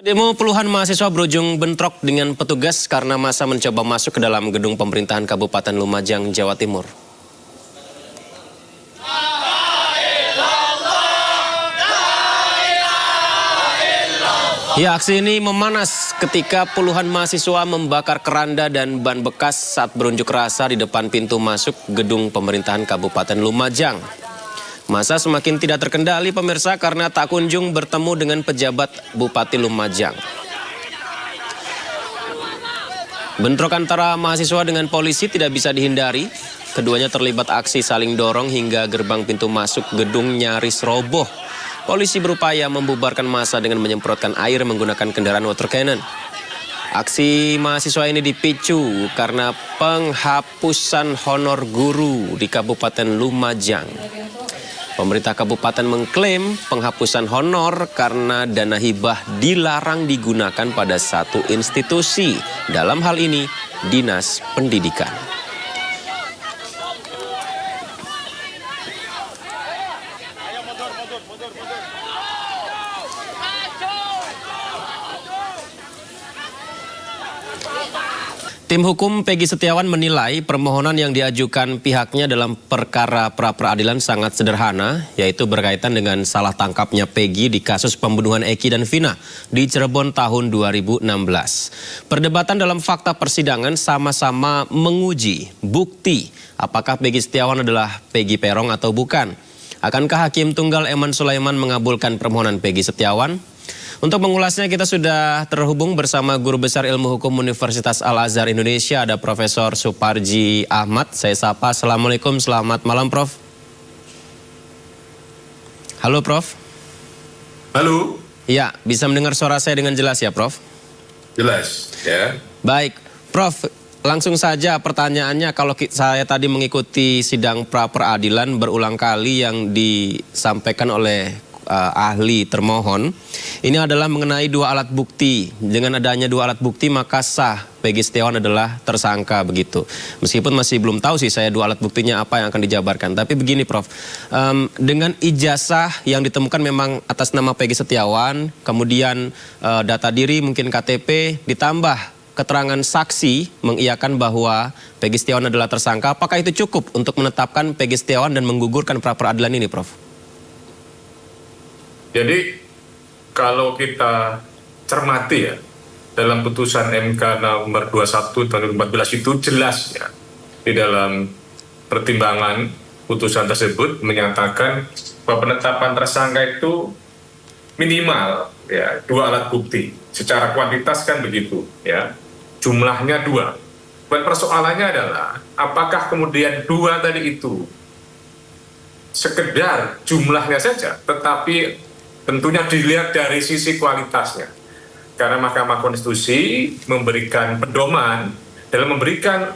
Demo puluhan mahasiswa berujung bentrok dengan petugas karena masa mencoba masuk ke dalam gedung pemerintahan Kabupaten Lumajang, Jawa Timur. Ya, aksi ini memanas ketika puluhan mahasiswa membakar keranda dan ban bekas saat berunjuk rasa di depan pintu masuk gedung pemerintahan Kabupaten Lumajang. Masa semakin tidak terkendali pemirsa karena tak kunjung bertemu dengan pejabat Bupati Lumajang. Bentrok antara mahasiswa dengan polisi tidak bisa dihindari. Keduanya terlibat aksi saling dorong hingga gerbang pintu masuk gedung nyaris roboh. Polisi berupaya membubarkan massa dengan menyemprotkan air menggunakan kendaraan water cannon. Aksi mahasiswa ini dipicu karena penghapusan honor guru di Kabupaten Lumajang. Pemerintah kabupaten mengklaim penghapusan honor karena dana hibah dilarang digunakan pada satu institusi. Dalam hal ini, Dinas Pendidikan. Tim hukum Peggy Setiawan menilai permohonan yang diajukan pihaknya dalam perkara pra-peradilan sangat sederhana, yaitu berkaitan dengan salah tangkapnya Peggy di kasus pembunuhan Eki dan Vina di Cirebon tahun 2016. Perdebatan dalam fakta persidangan sama-sama menguji bukti apakah Peggy Setiawan adalah Peggy Peron atau bukan. Akankah Hakim Tunggal Eman Sulaiman mengabulkan permohonan Peggy Setiawan? Untuk mengulasnya kita sudah terhubung bersama Guru Besar Ilmu Hukum Universitas Al-Azhar Indonesia, ada Profesor Suparji Ahmad. Saya sapa, Assalamualaikum, selamat malam Prof. Halo Prof. Halo. Ya, bisa mendengar suara saya dengan jelas ya Prof? Jelas, ya. Baik, Prof, langsung saja pertanyaannya, kalau saya tadi mengikuti sidang pra-peradilan berulang kali yang disampaikan oleh ahli termohon, ini adalah mengenai dua alat bukti. Dengan adanya dua alat bukti maka sah Peggy Setiawan adalah tersangka begitu. Meskipun masih belum tahu sih saya dua alat buktinya apa yang akan dijabarkan. Tapi begini Prof, dengan ijazah yang ditemukan memang atas nama Peggy Setiawan, kemudian data diri mungkin KTP, ditambah keterangan saksi mengiyakan bahwa Peggy Setiawan adalah tersangka, apakah itu cukup untuk menetapkan Peggy Setiawan dan menggugurkan pra-peradilan ini Prof? Jadi kalau kita cermati ya, dalam putusan MK nomor 21 tahun 2014 itu jelas ya, di dalam pertimbangan putusan tersebut menyatakan bahwa penetapan tersangka itu minimal ya dua alat bukti. Secara kuantitas kan begitu ya, jumlahnya dua. Dan persoalannya adalah apakah kemudian dua tadi itu sekedar jumlahnya saja, tetapi tentunya dilihat dari sisi kualitasnya. Karena Mahkamah Konstitusi memberikan pedoman dalam memberikan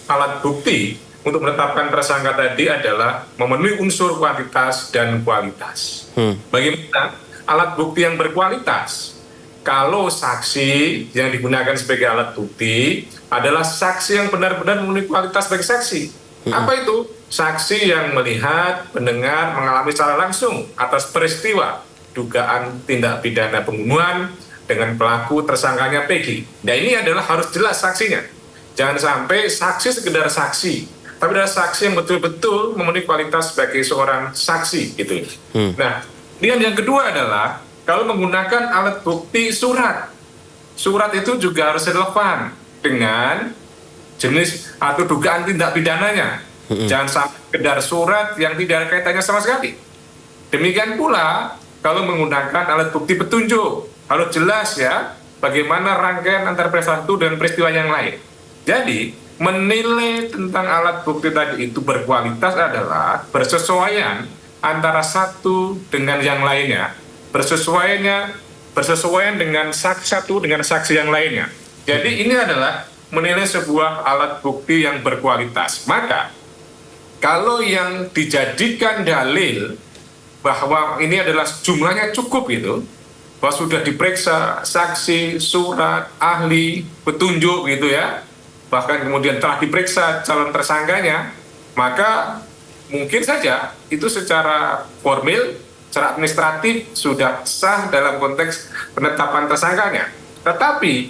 alat bukti untuk menetapkan tersangka tadi adalah memenuhi unsur kuantitas dan kualitas. Bagaimana alat bukti yang berkualitas? Kalau saksi yang digunakan sebagai alat bukti adalah saksi yang benar-benar memenuhi kualitas sebagai saksi. Apa itu? Saksi yang melihat, mendengar, mengalami secara langsung atas peristiwa dugaan tindak pidana pembunuhan dengan pelaku tersangkanya Peggy. Nah ini adalah harus jelas saksinya. Jangan sampai saksi sekedar saksi, tapi adalah saksi yang betul-betul memenuhi kualitas sebagai seorang saksi gitu. Nah, yang kedua adalah kalau menggunakan alat bukti surat. Surat itu juga harus relevan dengan jenis atau dugaan tindak pidananya. Jangan sampai sekedar surat yang tidak ada kaitannya sama sekali. Demikian pula kalau menggunakan alat bukti petunjuk, harus jelas ya bagaimana rangkaian antara peristiwa satu dan peristiwa yang lain. Jadi, menilai tentang alat bukti tadi itu berkualitas adalah bersesuaian antara satu dengan yang lainnya. Bersesuaian dengan saksi satu dengan saksi yang lainnya. Jadi, ini adalah menilai sebuah alat bukti yang berkualitas. Maka, kalau yang dijadikan dalil bahwa ini adalah jumlahnya cukup gitu, bahwa sudah diperiksa saksi, surat, ahli, petunjuk gitu ya, bahkan kemudian telah diperiksa calon tersangkanya, maka mungkin saja itu secara formil secara administratif sudah sah dalam konteks penetapan tersangkanya. Tetapi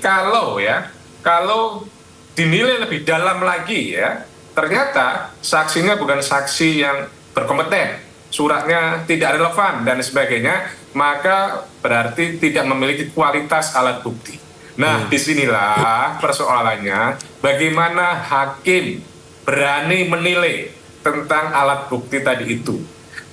kalau dinilai lebih dalam lagi ya, ternyata saksinya bukan saksi yang berkompeten, suratnya tidak relevan dan sebagainya, maka berarti tidak memiliki kualitas alat bukti. Nah, disinilah persoalannya, bagaimana hakim berani menilai tentang alat bukti tadi itu.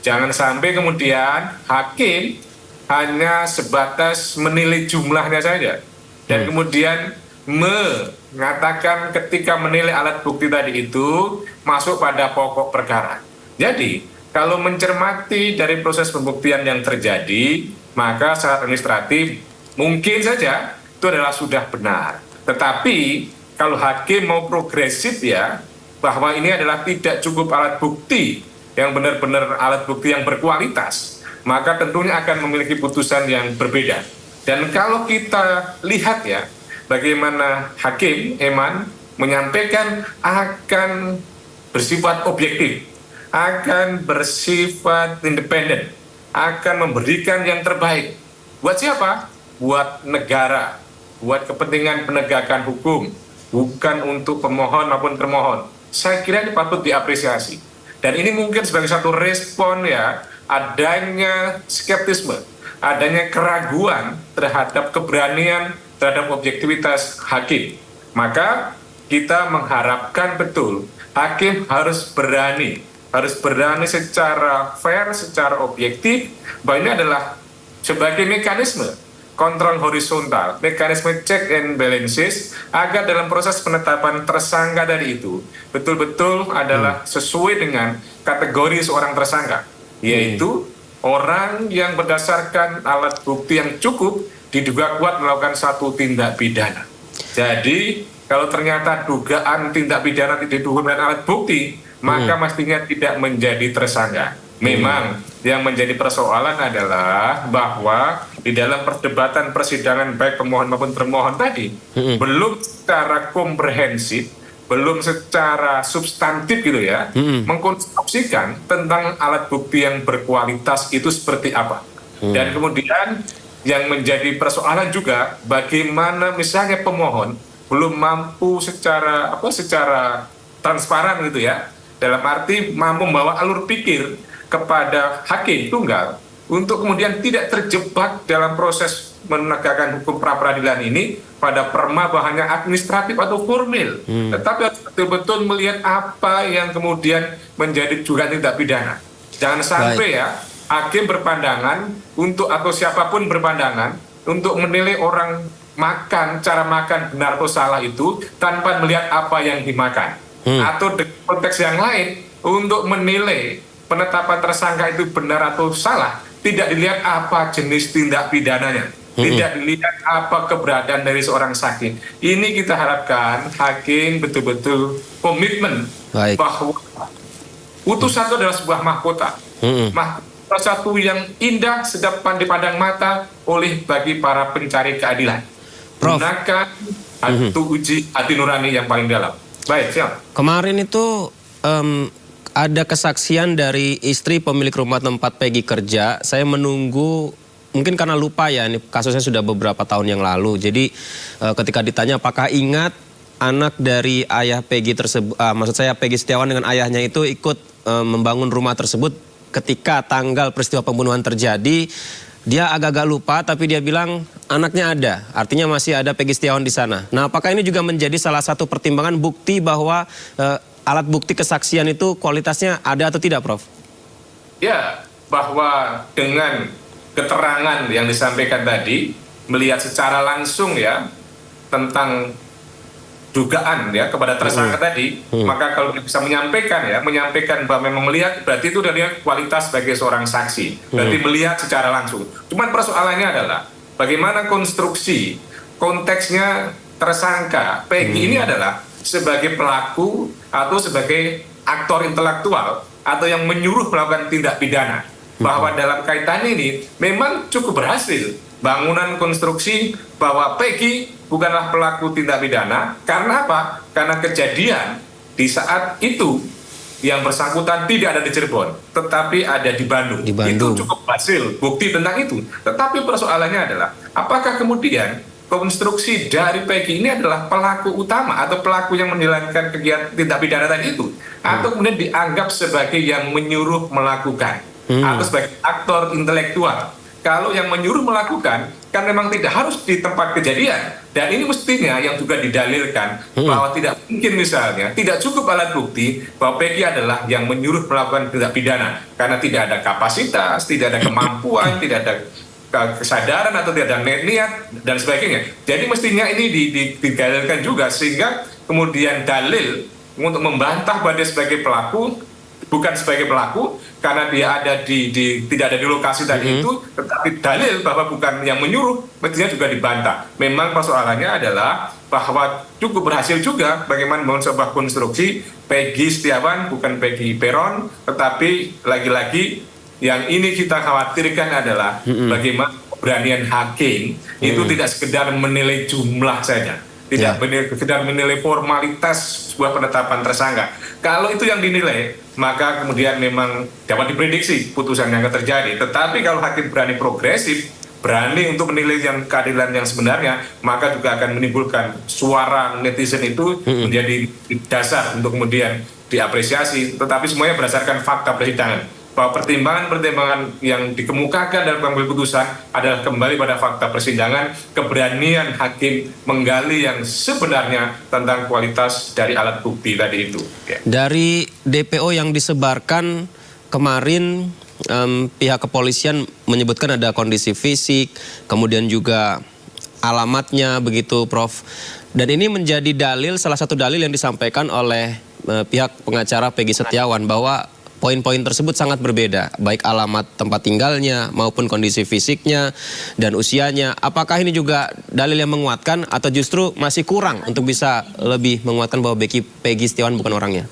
Jangan sampai kemudian hakim hanya sebatas menilai jumlahnya saja, dan kemudian mengatakan ketika menilai alat bukti tadi itu masuk pada pokok perkara. Jadi, kalau mencermati dari proses pembuktian yang terjadi, maka secara administratif mungkin saja itu adalah sudah benar. Tetapi kalau hakim mau progresif ya, bahwa ini adalah tidak cukup alat bukti yang benar-benar alat bukti yang berkualitas, maka tentunya akan memiliki putusan yang berbeda. Dan kalau kita lihat ya, bagaimana hakim Eman menyampaikan akan bersifat objektif, akan bersifat independen, akan memberikan yang terbaik. Buat siapa? Buat negara, buat kepentingan penegakan hukum, bukan untuk pemohon maupun termohon. Saya kira ini patut diapresiasi. Dan ini mungkin sebagai satu respon ya, adanya skeptisme, adanya keraguan terhadap keberanian, terhadap objektivitas hakim. Maka kita mengharapkan betul hakim harus berani secara fair, secara objektif, bahwa ini adalah sebagai mekanisme kontrol horizontal, mekanisme check and balances, agar dalam proses penetapan tersangka dari itu betul-betul adalah sesuai dengan kategori seorang tersangka, yaitu orang yang berdasarkan alat bukti yang cukup diduga kuat melakukan satu tindak pidana. Jadi kalau ternyata dugaan tindak pidana tidak didukung dengan alat bukti, maka mestinya tidak menjadi tersangka. Memang yang menjadi persoalan adalah bahwa di dalam perdebatan persidangan baik pemohon maupun termohon tadi belum secara komprehensif, belum secara substantif gitu ya, mengkonstruksikan tentang alat bukti yang berkualitas itu seperti apa. Dan kemudian yang menjadi persoalan juga bagaimana misalnya pemohon belum mampu secara transparan gitu ya, dalam arti mampu membawa alur pikir kepada hakim tunggal untuk kemudian tidak terjebak dalam proses menegakkan hukum pra-peradilan ini pada perma bahannya administratif atau formil, tetapi harus betul-betul melihat apa yang kemudian menjadi juga tindak pidana. Jangan sampai ya hakim berpandangan untuk, atau siapapun berpandangan untuk menilai orang makan, cara makan benar atau salah itu tanpa melihat apa yang dimakan. Atau di konteks yang lain untuk menilai penetapan tersangka itu benar atau salah, tidak dilihat apa jenis tindak pidananya, tidak dilihat apa keberadaan dari seorang saksi. Ini kita harapkan hakim betul-betul komitmen bahwa putusan itu adalah sebuah mahkota, mahkota satu yang indah, sedap dipandang mata oleh bagi para pencari keadilan. Gunakan uji hati nurani yang paling dalam. Baik, siap. Kemarin itu ada kesaksian dari istri pemilik rumah tempat Peggy kerja. Saya menunggu, mungkin karena lupa ya, ini kasusnya sudah beberapa tahun yang lalu. Jadi ketika ditanya apakah ingat anak dari ayah Peggy tersebut, maksud saya Peggy Setiawan dengan ayahnya itu ikut membangun rumah tersebut ketika tanggal peristiwa pembunuhan terjadi. Dia agak-agak lupa, tapi dia bilang anaknya ada, artinya masih ada Peggy Setiawan di sana. Nah, apakah ini juga menjadi salah satu pertimbangan bukti bahwa alat bukti kesaksian itu kualitasnya ada atau tidak, Prof? Ya, bahwa dengan keterangan yang disampaikan tadi, melihat secara langsung ya tentang dugaan ya kepada tersangka tadi, maka kalau bisa menyampaikan bahwa memang melihat, berarti itu dari kualitas sebagai seorang saksi, berarti melihat secara langsung. Cuman persoalannya adalah bagaimana konstruksi konteksnya tersangka Peggy ini adalah sebagai pelaku atau sebagai aktor intelektual atau yang menyuruh melakukan tindak pidana. Bahwa dalam kaitan ini memang cukup berhasil bangunan konstruksi bahwa Peggy bukanlah pelaku tindak pidana. Karena apa? Karena kejadian di saat itu yang bersangkutan tidak ada di Cirebon, tetapi ada di Bandung. Di Bandung. Itu cukup hasil bukti tentang itu. Tetapi persoalannya adalah, apakah kemudian konstruksi dari Peggy ini adalah pelaku utama atau pelaku yang menjalankan kegiatan tindak pidana tadi itu, atau kemudian dianggap sebagai yang menyuruh melakukan, atau sebagai aktor intelektual. Kalau yang menyuruh melakukan, kan memang tidak harus di tempat kejadian. Dan ini mestinya yang juga didalilkan bahwa tidak mungkin misalnya, tidak cukup alat bukti bahwa Peggy adalah yang menyuruh melakukan tindak pidana. Karena tidak ada kapasitas, tidak ada kemampuan, tidak ada kesadaran atau tidak ada niat, dan sebagainya. Jadi mestinya ini didalilkan juga, sehingga kemudian dalil untuk membantah bahwa dia sebagai pelaku, bukan sebagai pelaku, karena dia ada tidak ada di lokasi tadi itu, tetapi dalil bahwa bukan yang menyuruh, mestinya juga dibantah. Memang persoalannya adalah bahwa cukup berhasil juga bagaimana membangun sebuah konstruksi Peggy Setiawan, bukan Peggy Peron, tetapi lagi-lagi yang ini kita khawatirkan adalah bagaimana keberanian hakim itu tidak sekedar menilai jumlah saja. Tidak sekedar menilai formalitas sebuah penetapan tersangka. Kalau itu yang dinilai, maka kemudian memang dapat diprediksi putusan yang akan terjadi. Tetapi kalau hakim berani progresif, berani untuk menilai yang keadilan yang sebenarnya, maka juga akan menimbulkan suara netizen itu menjadi dasar untuk kemudian diapresiasi. Tetapi semuanya berdasarkan fakta persidangan. Bahwa pertimbangan-pertimbangan yang dikemukakan dalam pengambil putusan adalah kembali pada fakta persidangan, keberanian hakim menggali yang sebenarnya tentang kualitas dari alat bukti tadi itu. Dari DPO yang disebarkan kemarin, pihak kepolisian menyebutkan ada kondisi fisik, kemudian juga alamatnya begitu, Prof. Dan ini menjadi dalil, salah satu dalil yang disampaikan oleh pihak pengacara Peggy Setiawan bahwa poin-poin tersebut sangat berbeda, baik alamat tempat tinggalnya maupun kondisi fisiknya dan usianya. Apakah ini juga dalil yang menguatkan atau justru masih kurang untuk bisa lebih menguatkan bahwa Peggy Setiawan bukan orangnya?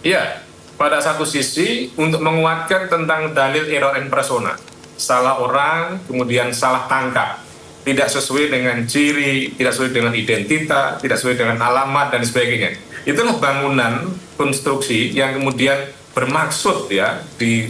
Iya, pada satu sisi untuk menguatkan tentang dalil error in persona, salah orang kemudian salah tangkap, tidak sesuai dengan ciri, tidak sesuai dengan identitas, tidak sesuai dengan alamat dan sebagainya. Itulah bangunan konstruksi yang kemudian bermaksud ya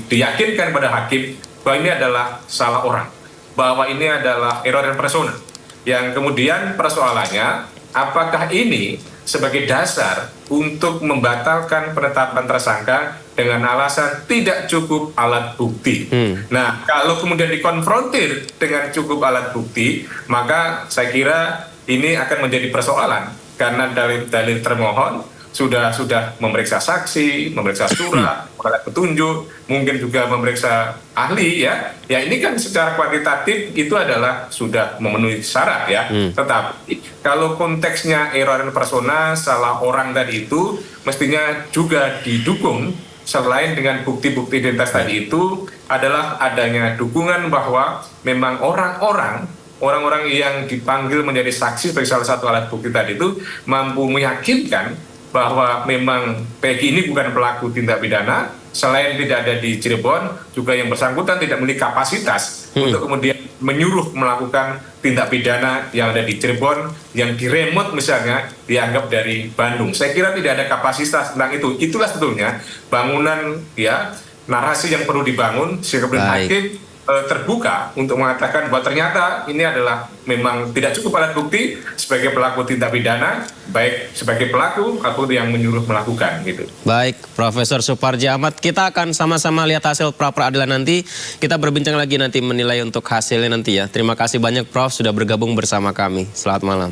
diyakinkan pada hakim bahwa ini adalah salah orang, bahwa ini adalah error in persona. Yang kemudian persoalannya, apakah ini sebagai dasar untuk membatalkan penetapan tersangka dengan alasan tidak cukup alat bukti. Nah, kalau kemudian dikonfrontir dengan cukup alat bukti, maka saya kira ini akan menjadi persoalan karena dalil termohon sudah memeriksa saksi, memeriksa surat, petunjuk, mungkin juga memeriksa ahli ya. Ya ini kan secara kuantitatif itu adalah sudah memenuhi syarat ya. Tetapi kalau konteksnya error in persona, salah orang tadi itu mestinya juga didukung selain dengan bukti-bukti identitas tadi itu adalah adanya dukungan bahwa memang orang-orang yang dipanggil menjadi saksi sebagai salah satu alat bukti tadi itu mampu meyakinkan bahwa memang Peggy ini bukan pelaku tindak pidana, selain tidak ada di Cirebon, juga yang bersangkutan tidak memiliki kapasitas untuk kemudian menyuruh melakukan tindak pidana yang ada di Cirebon, yang di remote misalnya dianggap dari Bandung. Saya kira tidak ada kapasitas tentang itu. Itulah sebetulnya bangunan ya narasi yang perlu dibangun sehingga kemudian hakim terbuka untuk mengatakan bahwa ternyata ini adalah memang tidak cukup alat bukti sebagai pelaku tindak pidana, baik sebagai pelaku ataupun yang menyuruh melakukan gitu. Baik, Profesor Suparji Ahmad, kita akan sama-sama lihat hasil pra-peradilan nanti. Kita berbincang lagi nanti menilai untuk hasilnya nanti ya. Terima kasih banyak Prof sudah bergabung bersama kami. Selamat malam.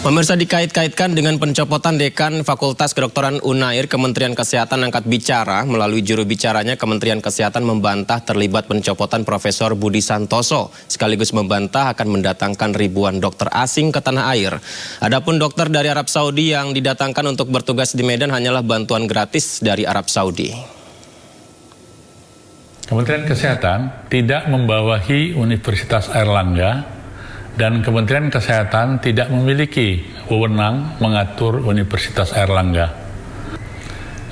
Pemirsa, dikait-kaitkan dengan pencopotan Dekan Fakultas Kedokteran Unair, Kementerian Kesehatan angkat bicara. Melalui juru bicaranya, Kementerian Kesehatan membantah terlibat pencopotan Profesor Budi Santoso, sekaligus membantah akan mendatangkan ribuan dokter asing ke tanah air. Adapun dokter dari Arab Saudi yang didatangkan untuk bertugas di Medan hanyalah bantuan gratis dari Arab Saudi. Kementerian Kesehatan tidak membawahi Universitas Airlangga, dan Kementerian Kesehatan tidak memiliki wewenang mengatur Universitas Airlangga.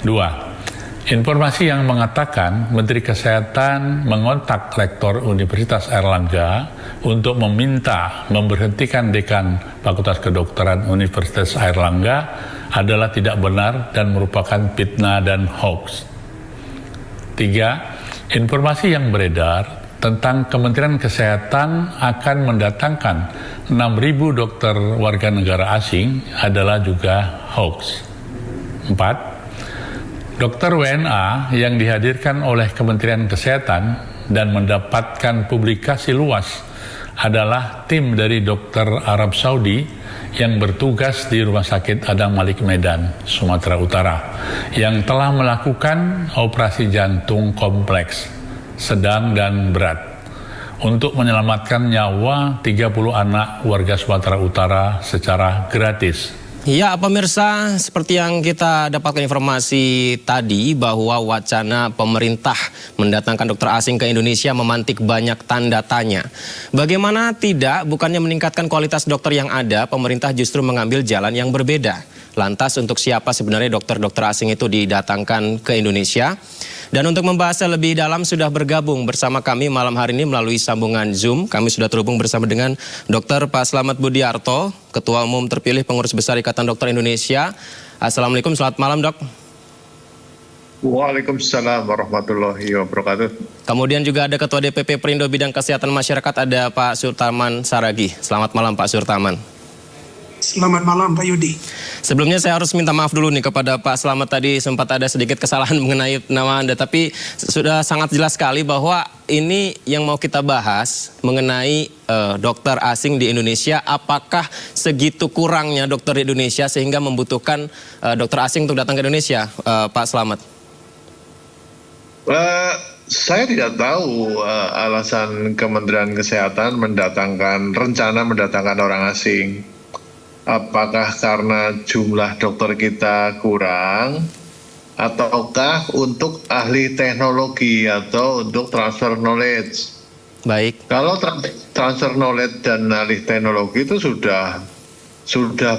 2. Informasi yang mengatakan Menteri Kesehatan mengontak Rektor Universitas Airlangga untuk meminta memberhentikan Dekan Fakultas Kedokteran Universitas Airlangga adalah tidak benar dan merupakan fitnah dan hoax. 3. Informasi yang beredar tentang Kementerian Kesehatan akan mendatangkan 6.000 dokter warga negara asing adalah juga hoax. 4. Dokter WNA yang dihadirkan oleh Kementerian Kesehatan dan mendapatkan publikasi luas adalah tim dari dokter Arab Saudi yang bertugas di Rumah Sakit Adang Malik Medan, Sumatera Utara, yang telah melakukan operasi jantung kompleks, sedang dan berat, untuk menyelamatkan nyawa 30 anak warga Sumatera Utara secara gratis. Ya, pemirsa, seperti yang kita dapatkan informasi tadi bahwa wacana pemerintah mendatangkan dokter asing ke Indonesia memantik banyak tanda tanya. Bagaimana tidak, bukannya meningkatkan kualitas dokter yang ada, pemerintah justru mengambil jalan yang berbeda. Lantas untuk siapa sebenarnya dokter-dokter asing itu didatangkan ke Indonesia? Dan untuk membahasnya lebih dalam sudah bergabung bersama kami malam hari ini melalui sambungan Zoom. Kami sudah terhubung bersama dengan Dr. Pak Slamet Budiarto, Ketua Umum terpilih Pengurus Besar Ikatan Dokter Indonesia. Assalamualaikum, selamat malam dok. Waalaikumsalam warahmatullahi wabarakatuh. Kemudian juga ada Ketua DPP Perindo Bidang Kesehatan Masyarakat, ada Pak Surtaman Saragih. Selamat malam Pak Surtaman. Selamat malam Pak Yudi. Sebelumnya saya harus minta maaf dulu nih kepada Pak Slamet, tadi sempat ada sedikit kesalahan mengenai nama Anda, tapi sudah sangat jelas sekali bahwa ini yang mau kita bahas mengenai dokter asing di Indonesia. Apakah segitu kurangnya dokter di Indonesia sehingga membutuhkan dokter asing untuk datang ke Indonesia, Pak Slamet? Saya tidak tahu alasan Kementerian Kesehatan rencana mendatangkan orang asing. Apakah karena jumlah dokter kita kurang, ataukah untuk ahli teknologi atau untuk transfer knowledge? Baik. Kalau transfer knowledge dan ahli teknologi itu sudah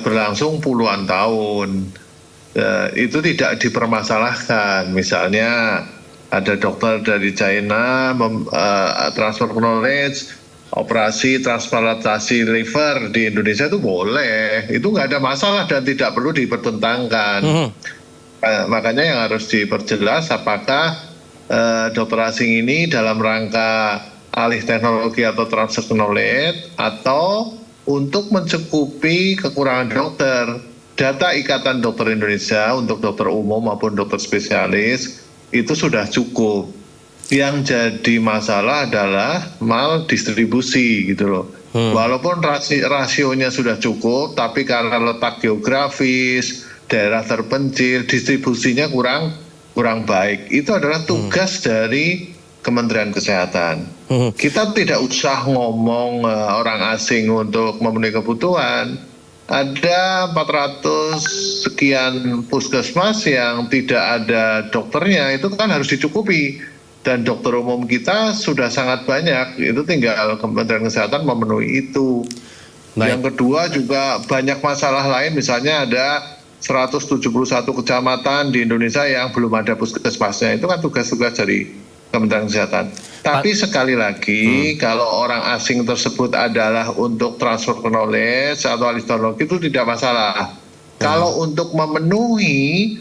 berlangsung puluhan tahun, itu tidak dipermasalahkan. Misalnya ada dokter dari China transfer knowledge, operasi transplantasi liver di Indonesia itu boleh, itu nggak ada masalah dan tidak perlu dipertentangkan. Makanya yang harus diperjelas apakah dokter asing ini dalam rangka alih teknologi atau transfer knowledge atau untuk mencukupi kekurangan dokter. Data Ikatan Dokter Indonesia untuk dokter umum maupun dokter spesialis itu sudah cukup. Yang jadi masalah adalah maldistribusi gitu loh. Walaupun rasionya sudah cukup, tapi karena letak geografis, daerah terpencil, distribusinya kurang baik. Itu adalah tugas dari Kementerian Kesehatan. Kita tidak usah ngomong orang asing untuk memenuhi kebutuhan. Ada 400 sekian puskesmas yang tidak ada dokternya, itu kan harus dicukupi. Dan dokter umum kita sudah sangat banyak, itu tinggal Kementerian Kesehatan memenuhi itu. Baik. Yang kedua juga banyak masalah lain, misalnya ada 171 kecamatan di Indonesia yang belum ada puskesmasnya, itu kan tugas-tugas dari Kementerian Kesehatan. Tapi sekali lagi, kalau orang asing tersebut adalah untuk transfer knowledge atau alih teknologi itu tidak masalah. Kalau untuk memenuhi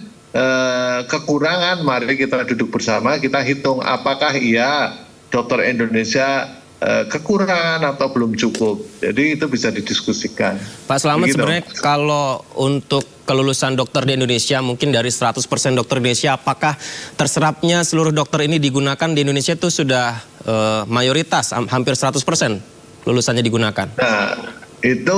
kekurangan, mari kita duduk bersama, kita hitung apakah iya dokter Indonesia kekurangan atau belum cukup. Jadi itu bisa didiskusikan. Pak Slamet, sebenarnya kalau untuk kelulusan dokter di Indonesia, mungkin dari 100% dokter Indonesia, apakah terserapnya seluruh dokter ini digunakan di Indonesia itu sudah mayoritas, hampir 100% lulusannya digunakan? Nah, itu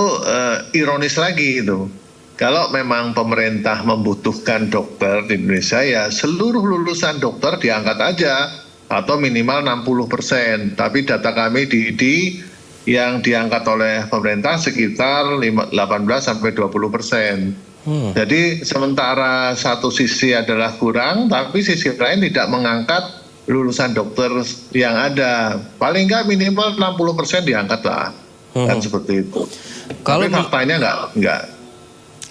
ironis lagi itu. Kalau memang pemerintah membutuhkan dokter di Indonesia, ya seluruh lulusan dokter diangkat aja, atau minimal 60%. Tapi data kami di yang diangkat oleh pemerintah sekitar 18-20%. Jadi sementara satu sisi adalah kurang, tapi sisi lain tidak mengangkat lulusan dokter yang ada. Paling nggak minimal 60% diangkat lah. Kan seperti itu. Tapi faktanya nggak.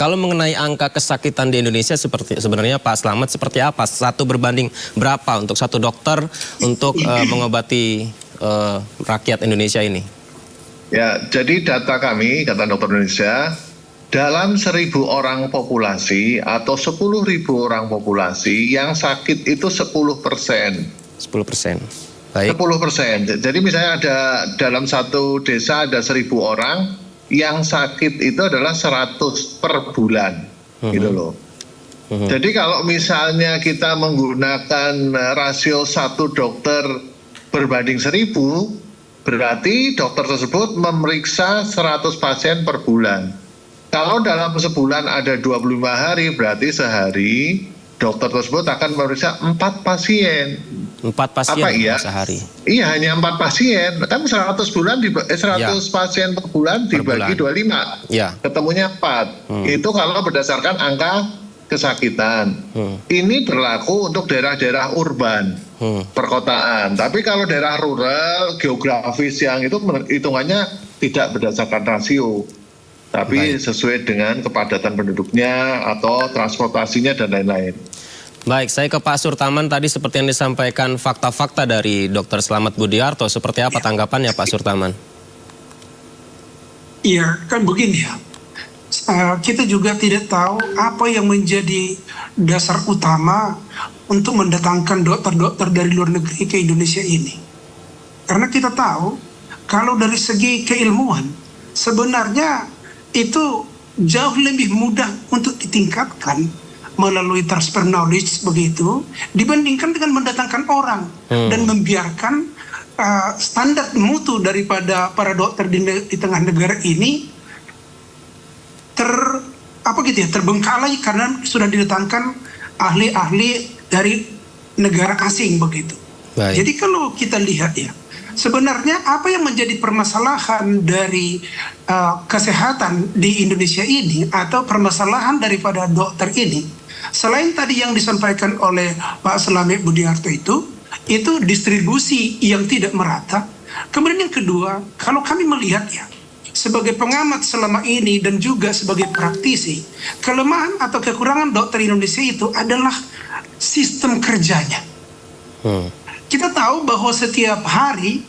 Kalau mengenai angka kesakitan di Indonesia sebenarnya Pak Slamet seperti apa? 1 berbanding berapa untuk 1 dokter untuk mengobati rakyat Indonesia ini? Ya, jadi data kami, Ikatan Dokter Indonesia, dalam 1.000 orang populasi atau 10.000 orang populasi yang sakit itu 10%. 10%. Baik. 10%. Jadi misalnya ada dalam satu desa ada 1.000 orang, yang sakit itu adalah 100 per bulan, gitu loh. Jadi kalau misalnya kita menggunakan rasio 1 dokter berbanding 1.000, berarti dokter tersebut memeriksa 100 pasien per bulan. Kalau dalam sebulan ada 25 hari, berarti sehari dokter tersebut akan memeriksa 4 pasien. 4 pasien apa iya? sehari. Iya, hanya 4 pasien. Kan 100 pasien per bulan dibagi 25. Ya. Ketemunya 4. Itu kalau berdasarkan angka kesakitan. Ini berlaku untuk daerah-daerah urban, perkotaan. Tapi kalau daerah rural, geografis yang itu hitungannya tidak berdasarkan rasio, tapi sesuai dengan kepadatan penduduknya atau transportasinya dan lain-lain. Baik, saya ke Pak Surtaman tadi seperti yang disampaikan fakta-fakta dari Dr. Slamet Budiarto. Seperti apa tanggapannya Pak Surtaman? Iya, kan begini ya. Kita juga tidak tahu apa yang menjadi dasar utama untuk mendatangkan dokter-dokter dari luar negeri ke Indonesia ini. Karena kita tahu, kalau dari segi keilmuan, sebenarnya itu jauh lebih mudah untuk ditingkatkan melalui transfer knowledge begitu, dibandingkan dengan mendatangkan orang dan membiarkan standar mutu daripada para dokter di tengah negara ini terbengkalai karena sudah didatangkan ahli-ahli dari negara asing begitu. Baik. Jadi kalau kita lihat ya, sebenarnya apa yang menjadi permasalahan dari kesehatan di Indonesia ini atau permasalahan daripada dokter ini, selain tadi yang disampaikan oleh Pak Slamet Budiarto itu distribusi yang tidak merata. Kemudian yang kedua, kalau kami melihat ya, sebagai pengamat selama ini dan juga sebagai praktisi, kelemahan atau kekurangan dokter Indonesia itu adalah sistem kerjanya. Kita tahu bahwa setiap hari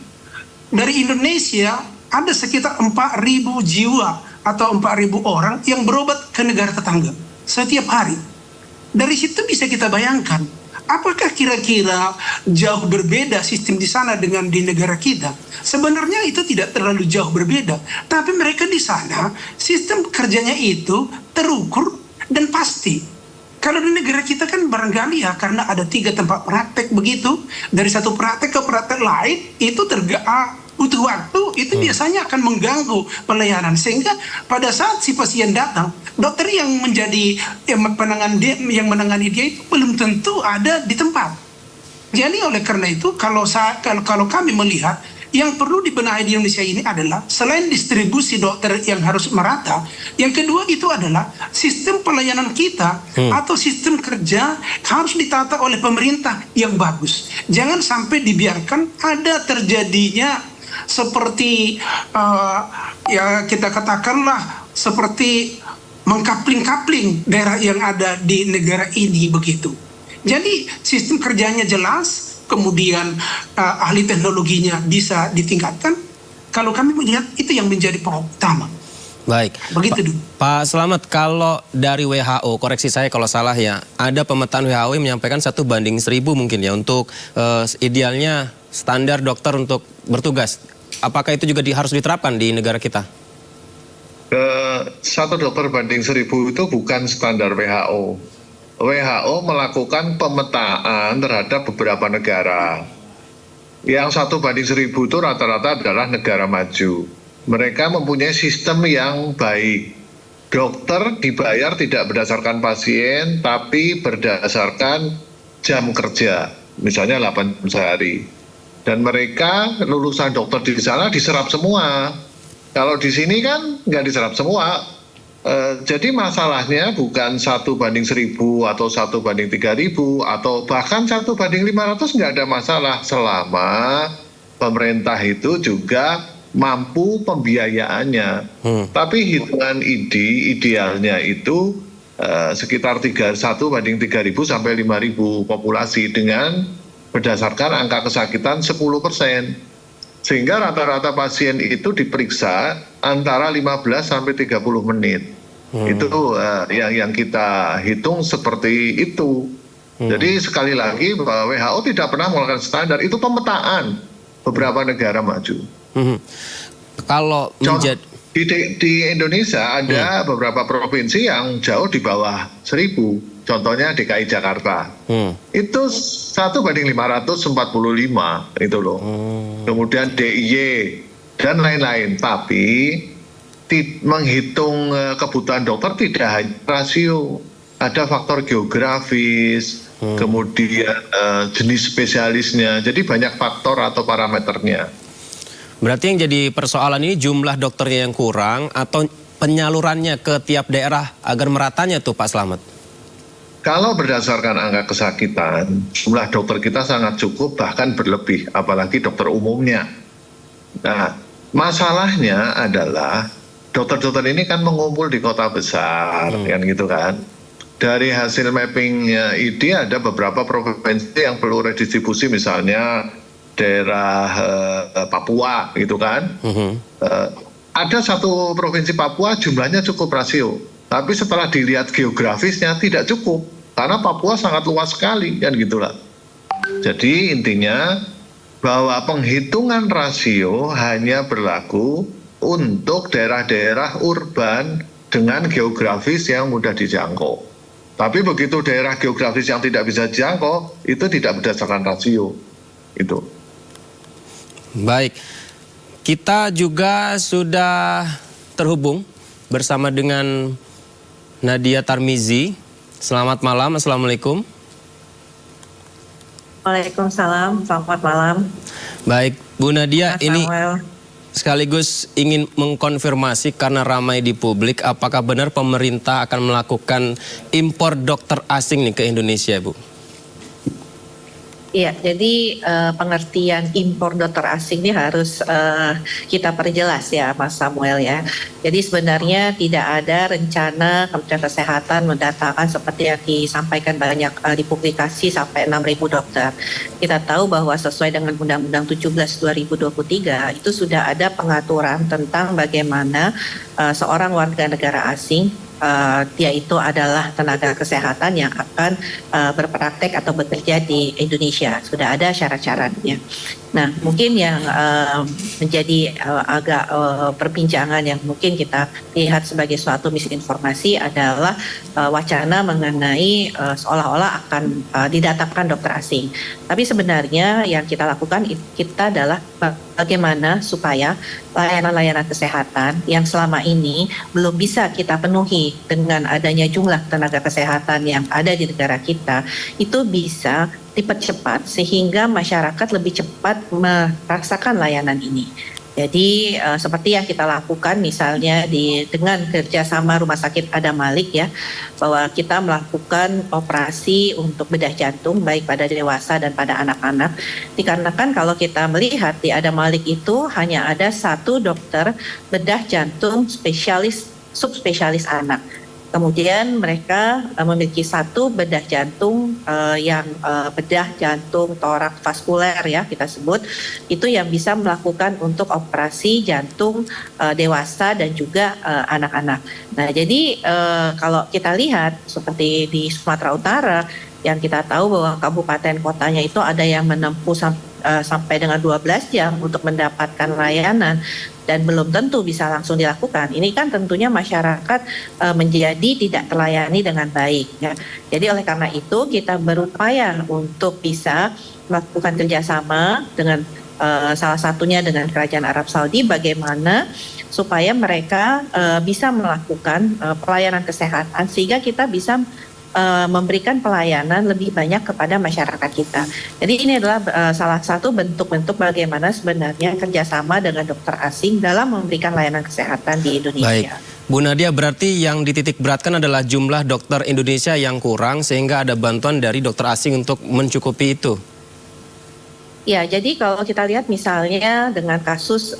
dari Indonesia ada sekitar 4.000 jiwa atau 4.000 orang yang berobat ke negara tetangga setiap hari. Dari situ bisa kita bayangkan, apakah kira-kira jauh berbeda sistem di sana dengan di negara kita? Sebenarnya itu tidak terlalu jauh berbeda, tapi mereka di sana sistem kerjanya itu terukur dan pasti. Kalau di negara kita kan barangkali ya, karena ada 3 tempat praktek begitu, dari satu praktek ke praktek lain itu butuh waktu, itu biasanya akan mengganggu pelayanan, sehingga pada saat si pasien datang, dokter yang menjadi yang menangani dia itu belum tentu ada di tempat. Jadi oleh karena itu kalau kami melihat yang perlu dibenahi di Indonesia ini adalah selain distribusi dokter yang harus merata, yang kedua itu adalah sistem pelayanan kita atau sistem kerja harus ditata oleh pemerintah yang bagus. Jangan sampai dibiarkan ada terjadinya seperti ya kita katakanlah seperti mengkapling-kapling daerah yang ada di negara ini begitu. Jadi sistem kerjanya jelas, kemudian ahli teknologinya bisa ditingkatkan. Kalau kami melihat itu yang menjadi pokok utama. Baik, begitu dulu. Pak Slamet, kalau dari WHO, koreksi saya kalau salah ya, ada pemetaan WHO yang menyampaikan 1:1000 mungkin ya untuk idealnya standar dokter untuk bertugas. Apakah itu juga harus diterapkan di negara kita? 1 dokter banding 1.000 itu bukan standar WHO. WHO melakukan pemetaan terhadap beberapa negara. Yang 1:1000 itu rata-rata adalah negara maju. Mereka mempunyai sistem yang baik. Dokter dibayar tidak berdasarkan pasien, tapi berdasarkan jam kerja. Misalnya 8 jam sehari. Dan mereka lulusan dokter di sana diserap semua. Kalau di sini kan nggak diserap semua. Jadi masalahnya bukan 1:1000 atau 1:3000 atau bahkan 1:500 nggak ada masalah selama pemerintah itu juga mampu pembiayaannya. Tapi hitungan idealnya itu sekitar 1 banding 3.000 sampai 5.000 populasi dengan berdasarkan angka kesakitan 10%. Sehingga rata-rata pasien itu diperiksa antara 15 sampai 30 menit. Itu yang kita hitung seperti itu. Jadi sekali lagi bahwa WHO tidak pernah melakukan standar, itu pemetaan beberapa negara maju. Kalau di Indonesia ada beberapa provinsi yang jauh di bawah 1.000. Contohnya DKI Jakarta. Itu 1 banding 545 itu loh. Kemudian DIY dan lain-lain. Tapi menghitung kebutuhan dokter tidak hanya rasio. Ada faktor geografis, kemudian jenis spesialisnya. Jadi banyak faktor atau parameternya. Berarti yang jadi persoalan ini jumlah dokternya yang kurang atau penyalurannya ke tiap daerah agar meratanya tuh Pak Slamet? Kalau berdasarkan angka kesakitan, jumlah dokter kita sangat cukup, bahkan berlebih, apalagi dokter umumnya. Nah, masalahnya adalah dokter-dokter ini kan mengumpul di kota besar, kan gitu kan. Dari hasil mappingnya ID ada beberapa provinsi yang perlu redistribusi, misalnya daerah Papua, gitu kan. Ada satu provinsi Papua jumlahnya cukup rasio. Tapi setelah dilihat geografisnya tidak cukup, karena Papua sangat luas sekali, kan gitulah. Jadi intinya bahwa penghitungan rasio hanya berlaku untuk daerah-daerah urban dengan geografis yang mudah dijangkau. Tapi begitu daerah geografis yang tidak bisa dijangkau, itu tidak berdasarkan rasio. Itu. Baik, kita juga sudah terhubung bersama dengan Nadia Tarmizi. Selamat malam, Assalamualaikum. Waalaikumsalam, selamat malam. Baik, Bu Nadia, Mas ini Samuel. sekaligus ingin mengkonfirmasi karena ramai di publik, apakah benar pemerintah akan melakukan impor dokter asing nih ke Indonesia, Bu? Iya, jadi pengertian impor dokter asing ini harus kita perjelas ya, Mas Samuel ya. Jadi sebenarnya tidak ada rencana Kementerian Kesehatan mendatangkan seperti yang disampaikan banyak di publikasi sampai 6.000 dokter. Kita tahu bahwa sesuai dengan Undang-Undang 17 2023 itu sudah ada pengaturan tentang bagaimana seorang warga negara asing dia itu adalah tenaga kesehatan yang akan berpraktek atau bekerja di Indonesia. Sudah ada syarat-syaratnya. Nah, mungkin yang menjadi agak perbincangan yang mungkin kita lihat sebagai suatu misinformasi adalah wacana mengenai seolah-olah akan didatangkan dokter asing. Tapi sebenarnya yang kita lakukan kita adalah bagaimana supaya layanan-layanan kesehatan yang selama ini belum bisa kita penuhi dengan adanya jumlah tenaga kesehatan yang ada di negara kita, itu bisa dipercepat sehingga masyarakat lebih cepat merasakan layanan ini. Jadi seperti yang kita lakukan misalnya dengan kerjasama Rumah Sakit Adam Malik ya, bahwa kita melakukan operasi untuk bedah jantung baik pada dewasa dan pada anak-anak. Dikarenakan kalau kita melihat di Adam Malik itu hanya ada 1 dokter bedah jantung subspesialis anak. Kemudian mereka memiliki 1 bedah jantung yang bedah jantung torak vaskuler ya kita sebut, itu yang bisa melakukan untuk operasi jantung dewasa dan juga anak-anak. Nah jadi kalau kita lihat seperti di Sumatera Utara yang kita tahu bahwa kabupaten kotanya itu ada yang menempuh sampai dengan 12 jam untuk mendapatkan layanan dan belum tentu bisa langsung dilakukan. Ini kan tentunya masyarakat menjadi tidak terlayani dengan baik ya. Jadi oleh karena itu kita berupaya untuk bisa melakukan kerjasama dengan salah satunya dengan Kerajaan Arab Saudi bagaimana supaya mereka bisa melakukan pelayanan kesehatan sehingga kita bisa memberikan pelayanan lebih banyak kepada masyarakat kita. Jadi ini adalah salah satu bentuk-bentuk bagaimana sebenarnya kerjasama dengan dokter asing dalam memberikan layanan kesehatan di Indonesia. Baik, Bu Nadia, berarti yang dititik beratkan adalah jumlah dokter Indonesia yang kurang sehingga ada bantuan dari dokter asing untuk mencukupi itu. Ya, jadi kalau kita lihat misalnya dengan kasus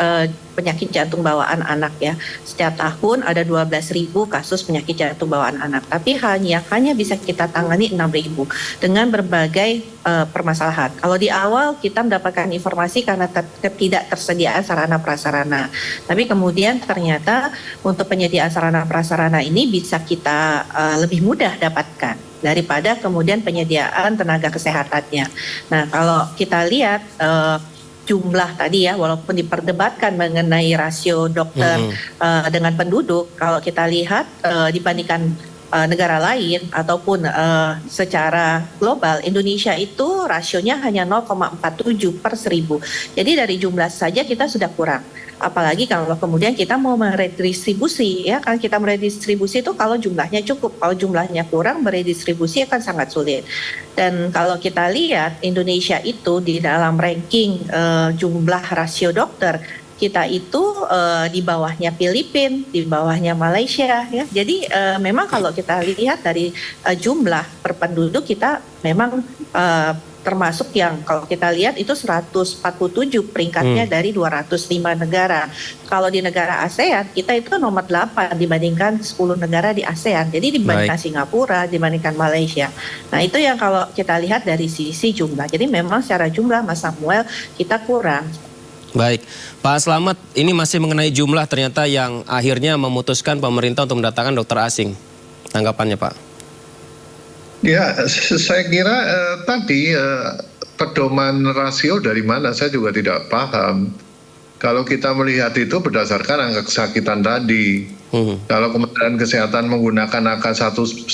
penyakit jantung bawaan anak ya, setiap tahun ada 12.000 kasus penyakit jantung bawaan anak, tapi hanya bisa kita tangani 6.000 dengan berbagai permasalahan. Kalau di awal kita mendapatkan informasi karena tidak tersediaan sarana prasarana, tapi kemudian ternyata untuk penyediaan sarana prasarana ini bisa kita lebih mudah dapatkan daripada kemudian penyediaan tenaga kesehatannya. Nah, kalau kita lihat jumlah tadi ya, walaupun diperdebatkan mengenai rasio dokter dengan penduduk, kalau kita lihat dibandingkan negara lain ataupun secara global, Indonesia itu rasionya hanya 0,47/1000. Jadi dari jumlah saja kita sudah kurang. Apalagi kalau kemudian kita mau meredistribusi, ya kan, kita meredistribusi itu kalau jumlahnya cukup, kalau jumlahnya kurang meredistribusi akan sangat sulit. Dan kalau kita lihat Indonesia itu di dalam ranking jumlah rasio dokter, kita itu di bawahnya Filipina, di bawahnya Malaysia ya. Jadi memang kalau kita lihat dari jumlah per penduduk kita memang termasuk yang kalau kita lihat itu 147 peringkatnya dari 205 negara. Kalau di negara ASEAN kita itu nomor 8 dibandingkan 10 negara di ASEAN. Jadi dibandingkan Singapura, dibandingkan Malaysia. Nah, itu yang kalau kita lihat dari sisi jumlah. Jadi memang secara jumlah Mas Samuel kita kurang. Baik, Pak Slamet, ini masih mengenai jumlah ternyata yang akhirnya memutuskan pemerintah untuk mendatangkan dokter asing. Tanggapannya Pak? Ya, saya kira tadi pedoman rasio dari mana saya juga tidak paham. Kalau kita melihat itu berdasarkan angka kesakitan tadi. Kalau Kementerian Kesehatan menggunakan angka 1:1000,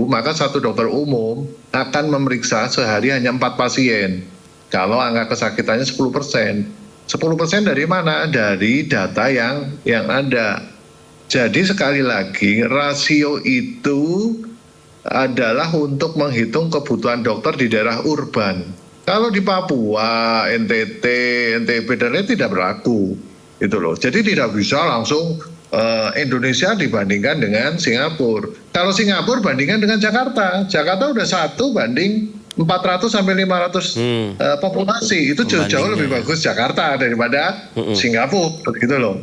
maka satu dokter umum akan memeriksa sehari hanya 4 pasien. Kalau angka kesakitannya 10%. 10% dari mana? Dari data yang ada. Jadi sekali lagi rasio itu adalah untuk menghitung kebutuhan dokter di daerah urban. Kalau di Papua, NTT, NTB dan lain tidak berlaku, itu loh. Jadi tidak bisa langsung Indonesia dibandingkan dengan Singapura. Kalau Singapura bandingkan dengan Jakarta, Jakarta udah 1:400 sampai 500 populasi. Itu jauh lebih bagus Jakarta daripada Singapura, begitu loh.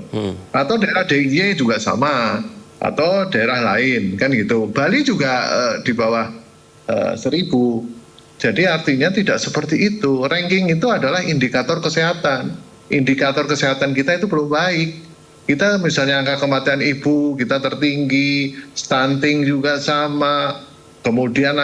Atau daerah DIY juga sama. Atau daerah lain kan gitu. Bali juga di bawah 1000. Jadi artinya tidak seperti itu. Ranking itu adalah indikator kesehatan. Indikator kesehatan kita itu belum baik. Kita misalnya angka kematian ibu kita tertinggi, stunting juga sama. Kemudian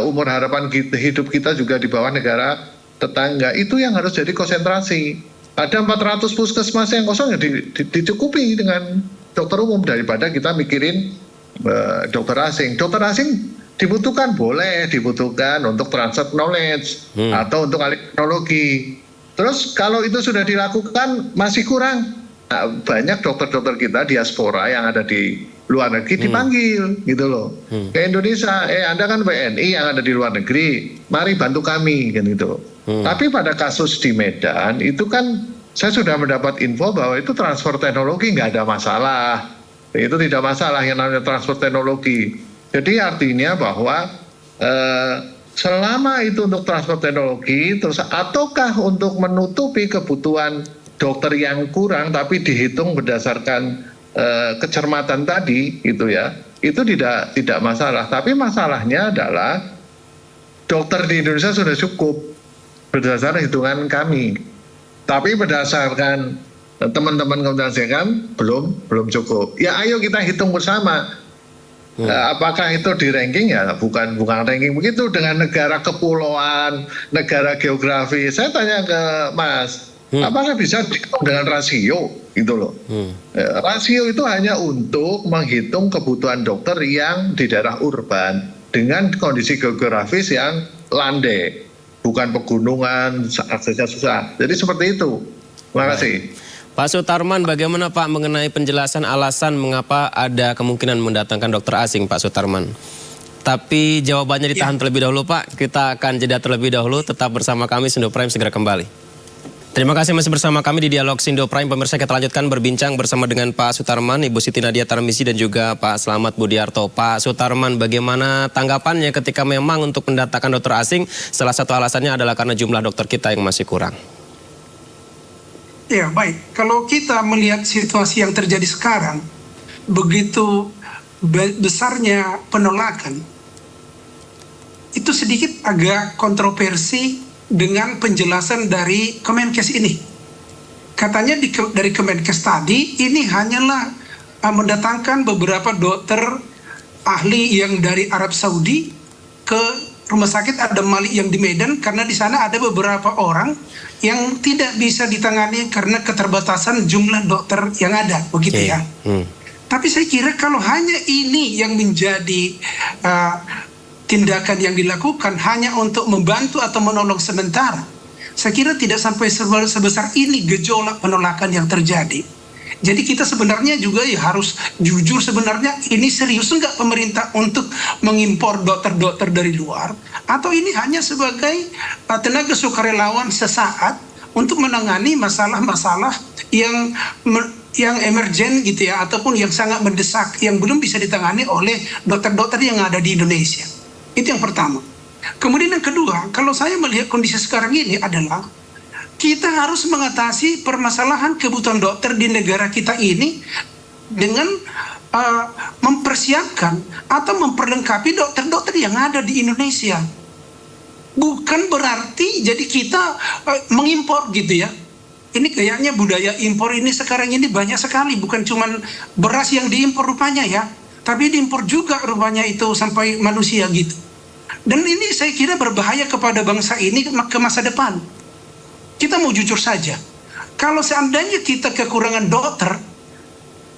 umur harapan hidup kita juga di bawah negara tetangga. Itu yang harus jadi konsentrasi. Ada 400 puskesmas yang kosong ya dicukupi dengan dokter umum daripada kita mikirin dokter asing. Dokter asing dibutuhkan, boleh dibutuhkan untuk transfer knowledge atau untuk alih teknologi. Terus kalau itu sudah dilakukan masih kurang, nah, banyak dokter-dokter kita diaspora yang ada di luar negeri dipanggil gitu loh ke Indonesia. Anda kan WNI yang ada di luar negeri, mari bantu kami kan gitu. Tapi pada kasus di Medan itu kan saya sudah mendapat info bahwa itu transfer teknologi nggak ada masalah. Itu tidak masalah yang namanya transfer teknologi. Jadi artinya bahwa selama itu untuk transfer teknologi, terus ataukah untuk menutupi kebutuhan dokter yang kurang tapi dihitung berdasarkan kecermatan tadi, gitu ya, itu tidak masalah. Tapi masalahnya adalah dokter di Indonesia sudah cukup berdasarkan hitungan kami. Tapi berdasarkan teman-teman Kementerian Kesehatan belum cukup. Ya ayo kita hitung bersama. Apakah itu di ranking? Ya bukan ranking begitu dengan negara kepulauan, negara geografi. Saya tanya ke Mas, apakah bisa dihitung dengan rasio? Gitu loh. Rasio itu hanya untuk menghitung kebutuhan dokter yang di daerah urban dengan kondisi geografis yang landai. Bukan pegunungan, aksesnya susah. Jadi seperti itu. Terima kasih. Pak Sutarman, bagaimana Pak mengenai penjelasan alasan mengapa ada kemungkinan mendatangkan dokter asing, Pak Sutarman? Tapi jawabannya ditahan terlebih dahulu, Pak. Kita akan jeda terlebih dahulu. Tetap bersama kami, Sendo Prime segera kembali. Terima kasih masih bersama kami di Dialog Sindo Prime. Pemirsa, kita lanjutkan berbincang bersama dengan Pak Sutarman, Ibu Siti Nadia Tarmizi dan juga Pak Slamet Budiarto. Pak Sutarman, bagaimana tanggapannya ketika memang untuk mendatangkan dokter asing, salah satu alasannya adalah karena jumlah dokter kita yang masih kurang? Ya, baik. Kalau kita melihat situasi yang terjadi sekarang, begitu besarnya penolakan, itu sedikit agak kontroversi dengan penjelasan dari Kemenkes ini. Katanya dari Kemenkes tadi, ini hanyalah mendatangkan beberapa dokter ahli yang dari Arab Saudi ke rumah sakit Adam Malik yang di Medan, karena di sana ada beberapa orang yang tidak bisa ditangani karena keterbatasan jumlah dokter yang ada, begitu ya. Tapi saya kira kalau hanya ini yang menjadi tindakan yang dilakukan hanya untuk membantu atau menolong sementara, saya kira tidak sampai sebesar ini gejolak penolakan yang terjadi. Jadi kita sebenarnya juga ya harus jujur, sebenarnya ini serius enggak pemerintah untuk mengimpor dokter-dokter dari luar, atau ini hanya sebagai tenaga sukarelawan sesaat untuk menangani masalah-masalah yang emergen gitu ya, ataupun yang sangat mendesak yang belum bisa ditangani oleh dokter-dokter yang ada di Indonesia. Itu yang pertama. Kemudian yang kedua, kalau saya melihat kondisi sekarang ini adalah kita harus mengatasi permasalahan kebutuhan dokter di negara kita ini dengan mempersiapkan atau memperlengkapi dokter-dokter yang ada di Indonesia. Bukan berarti jadi kita mengimpor gitu ya. Ini kayaknya budaya impor ini sekarang ini banyak sekali, bukan cuman beras yang diimpor rupanya ya, tapi diimpor juga rupanya itu sampai manusia gitu. Dan ini saya kira berbahaya kepada bangsa ini ke masa depan. Kita mau jujur saja, kalau seandainya kita kekurangan dokter,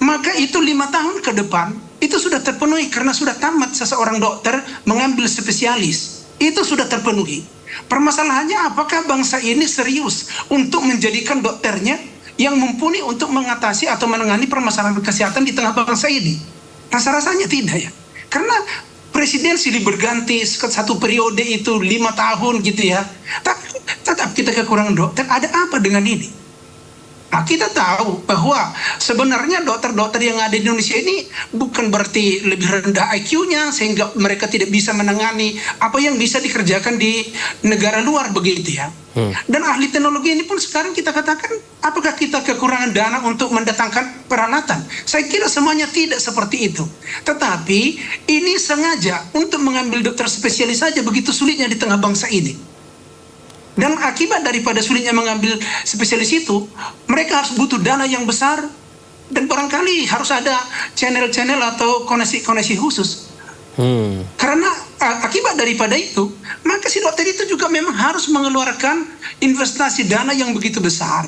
maka itu 5 tahun ke depan itu sudah terpenuhi karena sudah tamat seseorang dokter mengambil spesialis. Itu sudah terpenuhi. Permasalahannya apakah bangsa ini serius untuk menjadikan dokternya yang mumpuni untuk mengatasi atau menangani permasalahan kesehatan di tengah bangsa ini? Rasa-rasanya tidak ya. Karena presiden silih berganti satu periode itu 5 tahun gitu ya. Tetap kita kekurangan dokter. Ada apa dengan ini? Nah, kita tahu bahwa sebenarnya dokter-dokter yang ada di Indonesia ini bukan berarti lebih rendah IQ-nya sehingga mereka tidak bisa menangani apa yang bisa dikerjakan di negara luar begitu ya. Dan ahli teknologi ini pun sekarang kita katakan, apakah kita kekurangan dana untuk mendatangkan peralatan? Saya kira semuanya tidak seperti itu. Tetapi ini sengaja untuk mengambil dokter spesialis saja begitu sulitnya di tengah bangsa ini. Dan akibat daripada sulitnya mengambil spesialis itu, mereka harus butuh dana yang besar dan barangkali harus ada channel-channel atau koneksi-koneksi khusus. Karena akibat daripada itu, maka si dokter itu juga memang harus mengeluarkan investasi dana yang begitu besar.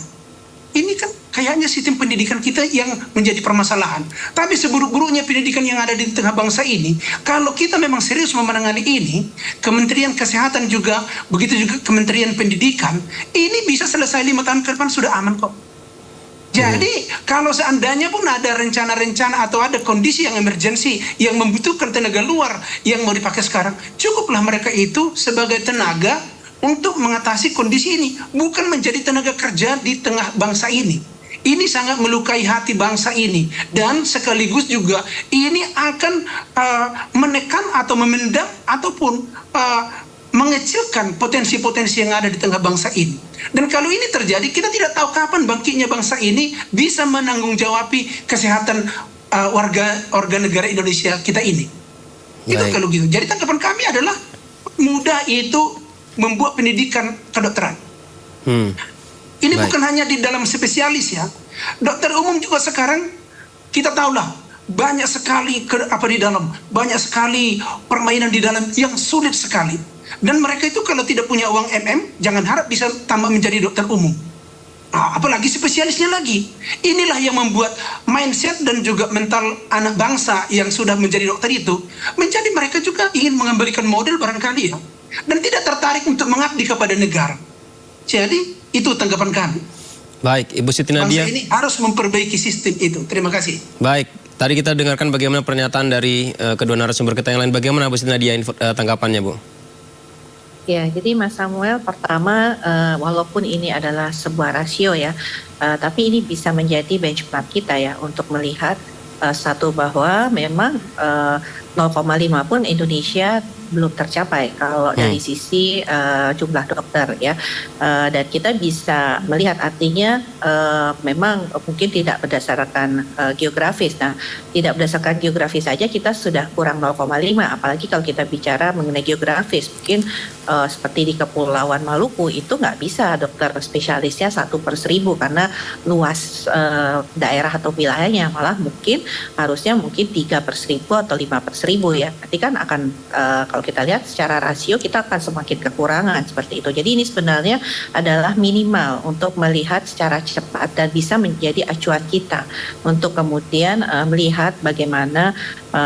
Ini kan kayaknya sistem pendidikan kita yang menjadi permasalahan. Tapi seburuk-buruknya pendidikan yang ada di tengah bangsa ini, kalau kita memang serius menangani ini, Kementerian Kesehatan juga, begitu juga Kementerian Pendidikan, ini bisa selesai 5 tahun ke depan sudah aman kok. Jadi kalau seandainya pun ada rencana-rencana atau ada kondisi yang emergensi yang membutuhkan tenaga luar yang mau dipakai sekarang, cukuplah mereka itu sebagai tenaga untuk mengatasi kondisi ini, bukan menjadi tenaga kerja di tengah bangsa ini. Ini sangat melukai hati bangsa ini, dan sekaligus juga ini akan menekan atau memendam ataupun mengecilkan potensi-potensi yang ada di tengah bangsa ini. Dan kalau ini terjadi, kita tidak tahu kapan bangkitnya bangsa ini bisa menanggung-jawabi kesehatan warga negara Indonesia kita ini. Itu kalau gitu. Jadi tanggapan kami adalah mudah itu membuat pendidikan kedokteran. Ini bukan hanya di dalam spesialis ya. Dokter umum juga sekarang kita tahulah banyak sekali banyak sekali permainan di dalam yang sulit sekali. Dan mereka itu kalau tidak punya uang jangan harap bisa tambah menjadi dokter umum. Apalagi spesialisnya lagi. Inilah yang membuat mindset dan juga mental anak bangsa yang sudah menjadi dokter itu menjadi mereka juga ingin mengembalikan model barangkali ya. Dan tidak tertarik untuk mengabdi kepada negara. Jadi itu tanggapan kami. Baik, Ibu Siti Nadia. Bangsa ini harus memperbaiki sistem itu. Terima kasih. Baik, tadi kita dengarkan bagaimana pernyataan dari kedua narasumber kita yang lain. Bagaimana Bu Siti Nadia tanggapannya, Bu? Ya, jadi Mas Samuel, pertama walaupun ini adalah sebuah rasio ya, tapi ini bisa menjadi benchmark kita ya untuk melihat satu bahwa memang 0,5 pun Indonesia belum tercapai kalau dari sisi jumlah dokter ya, dan kita bisa melihat artinya memang mungkin tidak berdasarkan geografis. Nah, tidak berdasarkan geografis saja kita sudah kurang 0,5, apalagi kalau kita bicara mengenai geografis, mungkin seperti di Kepulauan Maluku itu nggak bisa dokter spesialisnya 1/1000 karena luas daerah atau wilayahnya, malah harusnya 3/1000 atau 5/1000 ya. Nanti kan akan kalau kita lihat secara rasio kita akan semakin kekurangan seperti itu. Jadi ini sebenarnya adalah minimal untuk melihat secara cepat dan bisa menjadi acuan kita untuk kemudian melihat bagaimana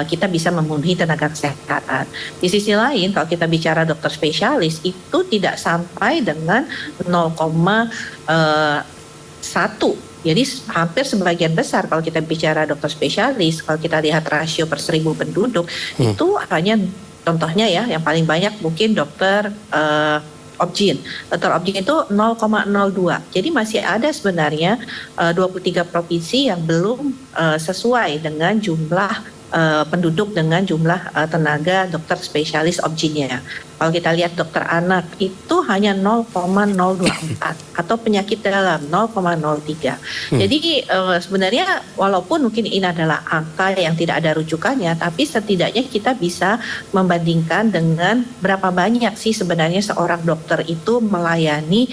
kita bisa memenuhi tenaga kesehatan. Di sisi lain kalau kita bicara dokter spesialis itu tidak sampai dengan 0,1. Jadi hampir sebagian besar kalau kita bicara dokter spesialis, kalau kita lihat rasio per 1000 penduduk itu hanya, contohnya ya, yang paling banyak mungkin dokter Obgyn. Dokter Obgyn itu 0,02. Jadi masih ada sebenarnya 23 provinsi yang belum sesuai dengan jumlah penduduk dengan jumlah tenaga dokter spesialis Obgyn-nya. Kalau kita lihat dokter anak itu hanya 0,024 atau penyakit dalam 0,03. Jadi sebenarnya walaupun mungkin ini adalah angka yang tidak ada rujukannya, tapi setidaknya kita bisa membandingkan dengan berapa banyak sih sebenarnya seorang dokter itu melayani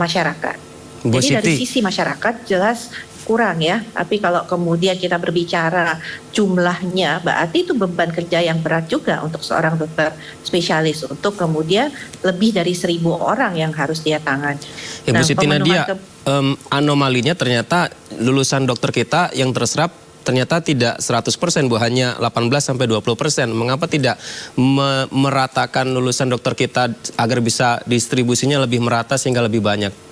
masyarakat. Bu Jadi dari Siti, sisi masyarakat jelas kurang ya, tapi kalau kemudian kita berbicara jumlahnya, berarti itu beban kerja yang berat juga untuk seorang dokter spesialis untuk kemudian lebih dari 1000 orang yang harus dia tangani. Ibu Siti Nadia, anomalinya ternyata lulusan dokter kita yang terserap ternyata tidak 100% Bu, hanya 18-20%. Mengapa tidak meratakan lulusan dokter kita agar bisa distribusinya lebih merata sehingga lebih banyak?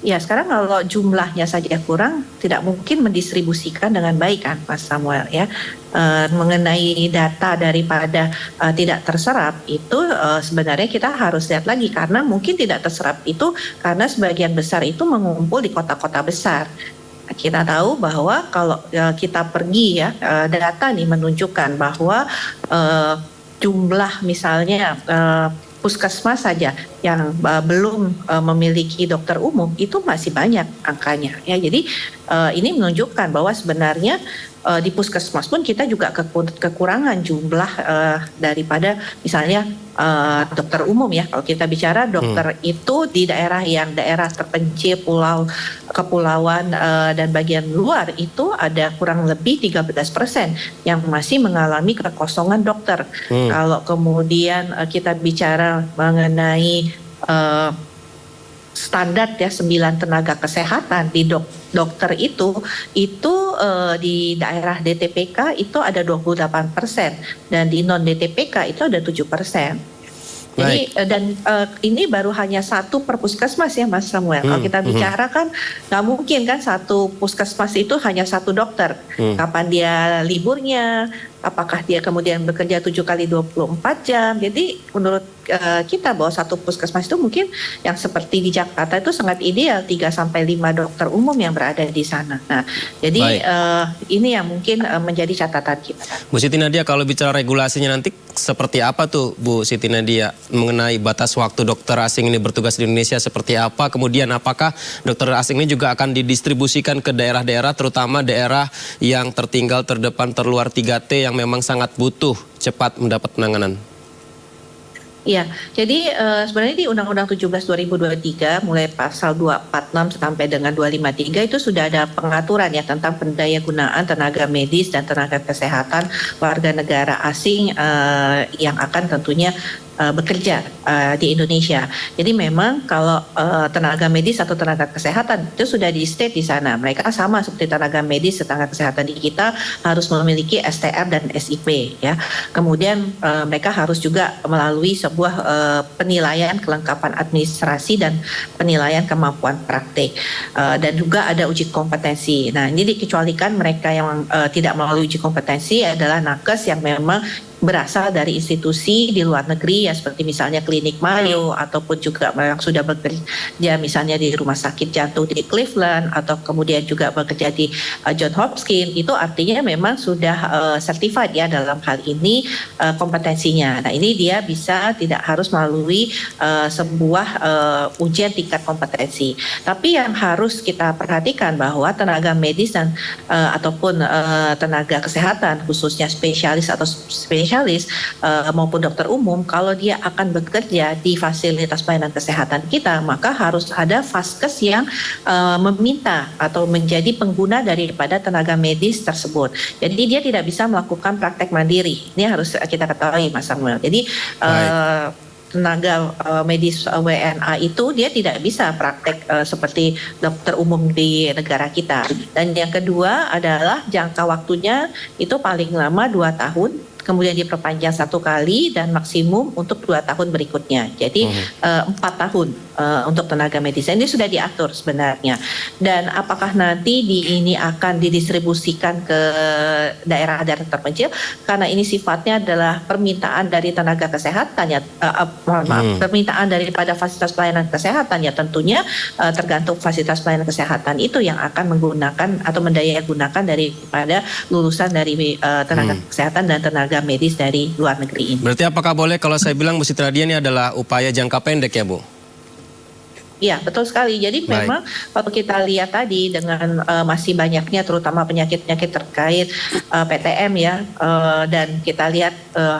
Ya, sekarang kalau jumlahnya saja kurang, tidak mungkin mendistribusikan dengan baik kan Mas Samuel ya. Mengenai data daripada tidak terserap itu sebenarnya kita harus lihat lagi, karena mungkin tidak terserap itu karena sebagian besar itu mengumpul di kota-kota besar. Kita tahu bahwa kalau kita pergi ya, data nih menunjukkan bahwa jumlah misalnya puskesmas saja yang belum memiliki dokter umum itu masih banyak angkanya ya. Jadi ini menunjukkan bahwa sebenarnya di puskesmas pun kita juga kekurangan jumlah daripada misalnya dokter umum ya. Kalau kita bicara dokter itu di daerah terpencil, kepulauan dan bagian luar itu ada kurang lebih 13% yang masih mengalami kekosongan dokter. Kalau kemudian kita bicara mengenai standar ya 9 tenaga kesehatan di dokter itu di daerah DTPK itu ada 28% dan di non DTPK itu ada 7%. Jadi dan ini baru hanya satu per puskesmas ya Mas Samuel. Kalau kita bicara kan nggak mungkin kan satu puskesmas itu hanya satu dokter. Kapan dia liburnya? Apakah dia kemudian bekerja 7 kali 24 jam? Jadi menurut kita bahwa satu puskesmas itu mungkin yang seperti di Jakarta itu sangat ideal 3-5 dokter umum yang berada di sana. Nah, jadi ini yang mungkin menjadi catatan kita. Bu Siti Nadia, kalau bicara regulasinya nanti seperti apa tuh Bu Siti Nadia mengenai batas waktu dokter asing ini bertugas di Indonesia seperti apa? Kemudian apakah dokter asing ini juga akan didistribusikan ke daerah-daerah, terutama daerah yang tertinggal, terdepan, terluar 3T yang memang sangat butuh cepat mendapat penanganan? Iya, jadi sebenarnya di Undang-Undang 17 2023 mulai pasal 246 sampai dengan 253 itu sudah ada pengaturan ya tentang pendayagunaan tenaga medis dan tenaga kesehatan warga negara asing yang akan tentunya bekerja di Indonesia. Jadi memang kalau tenaga medis atau tenaga kesehatan itu sudah di state di sana. Mereka sama seperti tenaga medis, tenaga kesehatan di kita harus memiliki STR dan SIP ya. Kemudian mereka harus juga melalui sebuah penilaian kelengkapan administrasi dan penilaian kemampuan praktik dan juga ada uji kompetensi. Nah, ini dikecualikan mereka yang tidak melalui uji kompetensi adalah nakes yang memang berasal dari institusi di luar negeri ya, seperti misalnya Klinik Mayo ataupun juga yang sudah bekerja misalnya di Rumah Sakit Jantung di Cleveland atau kemudian juga bekerja di John Hopkins, itu artinya memang sudah certified ya dalam hal ini kompetensinya. Nah, ini dia bisa tidak harus melalui sebuah ujian tingkat kompetensi. Tapi yang harus kita perhatikan bahwa tenaga medis dan ataupun tenaga kesehatan khususnya spesialis atau spesialis maupun dokter umum, kalau dia akan bekerja di fasilitas pelayanan kesehatan kita, maka harus ada vaskes yang meminta atau menjadi pengguna daripada tenaga medis tersebut. Jadi dia tidak bisa melakukan praktek mandiri. Ini harus kita ketahui, Mas Samuel. Jadi tenaga medis WNA itu dia tidak bisa praktek seperti dokter umum di negara kita. Dan yang kedua adalah jangka waktunya itu paling lama 2 tahun, kemudian diperpanjang 1 kali dan maksimum untuk 2 tahun berikutnya. Jadi 4 tahun untuk tenaga medis. Ini sudah diatur sebenarnya. Dan apakah nanti ini akan didistribusikan ke daerah-daerah terpencil? Karena ini sifatnya adalah permintaan dari tenaga kesehatan ya, permintaan daripada fasilitas pelayanan kesehatan ya, tentunya tergantung fasilitas pelayanan kesehatan itu yang akan menggunakan atau mendaya gunakan daripada lulusan dari tenaga kesehatan dan tenaga medis dari luar negeri ini. Berarti apakah boleh kalau saya bilang Bu Siti Radia ini adalah upaya jangka pendek ya Bu? Iya, betul sekali. Jadi memang kalau kita lihat tadi dengan masih banyaknya terutama penyakit-penyakit terkait PTM ya, dan kita lihat